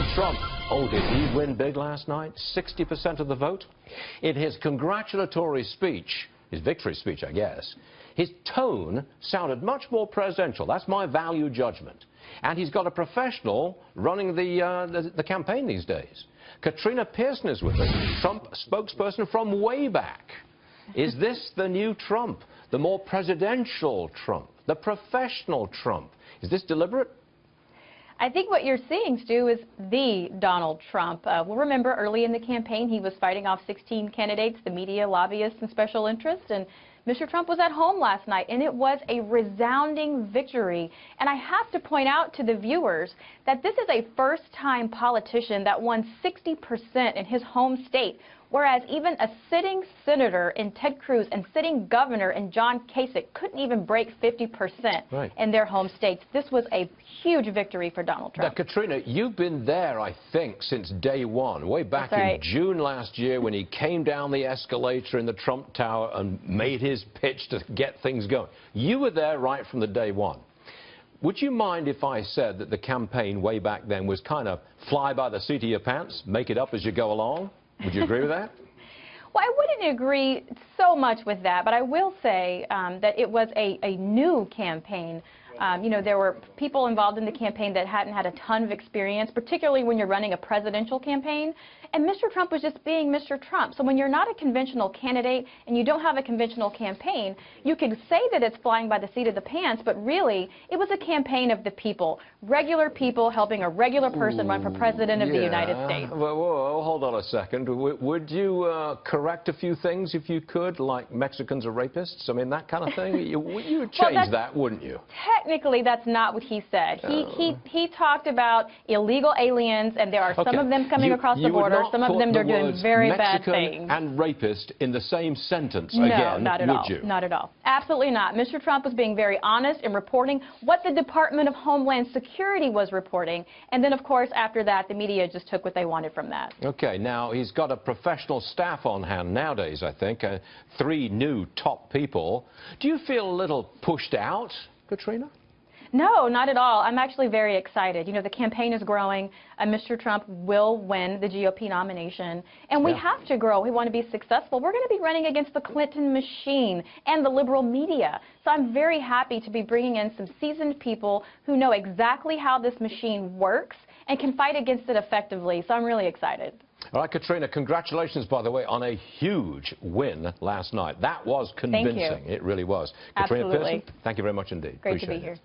Donald Trump. Oh, did he win big last night? 60% of the vote? In his congratulatory speech, his victory speech, I guess, his tone sounded much more presidential. That's my value judgment. And he's got a professional running the campaign these days. Katrina Pierson is with us, Trump spokesperson from way back. Is this the new Trump, the more presidential Trump, the professional Trump? Is this deliberate? I think what you're seeing, Stu, is the Donald Trump. We'll remember early in the campaign he was fighting off 16 candidates, the media, lobbyists, and special interests. And Mr. Trump was at home last night, and it was a resounding victory. And I have to point out to the viewers that this is a first-time politician that won 60% in his home state, whereas even a sitting senator in Ted Cruz and sitting governor in John Kasich couldn't even break 50% in their home states. This was a huge victory for Donald Trump. Now, Katrina, you've been there, I think, since day one, way back in June last year when he came down the escalator in the Trump Tower and made his pitch to get things going. You were there right from the day one. Would you mind if I said that the campaign way back then was kind of fly by the seat of your pants, make it up as you go along? Would you agree with that? Well, I wouldn't agree so much with that, but I will say that it was a new campaign. You know, there were people involved in the campaign that hadn't had a ton of experience, particularly when you're running a presidential campaign. And Mr. Trump was just being Mr. Trump. So when you're not a conventional candidate and you don't have a conventional campaign, you could say that it's flying by the seat of the pants, but really it was a campaign of the people, regular people helping a regular person run for president of the United States. Well, hold on a second. Would you correct a few things if you could, like Mexicans are rapists? I mean, that kind of thing? You would change that, wouldn't you? Technically, that's not what he said. He talked about illegal aliens, and there are some of them coming across the border. Some of them are doing very bad things. And rapist in the same sentence again, no, not at all. Would you? Not at all. Absolutely not. Mr. Trump was being very honest in reporting what the Department of Homeland Security was reporting. And then, of course, after that, the media just took what they wanted from that. Okay. Now, he's got a professional staff on hand nowadays, I think. 3 new top people. Do you feel a little pushed out, Katrina? No, not at all. I'm actually very excited. You know, the campaign is growing. Mr. Trump will win the GOP nomination. And we have to grow. We want to be successful. We're going to be running against the Clinton machine and the liberal media. So I'm very happy to be bringing in some seasoned people who know exactly how this machine works and can fight against it effectively. So I'm really excited. All right, Katrina, congratulations, by the way, on a huge win last night. That was convincing. Thank you. It really was. Absolutely. Katrina Pierson, thank you very much indeed. Great to be here.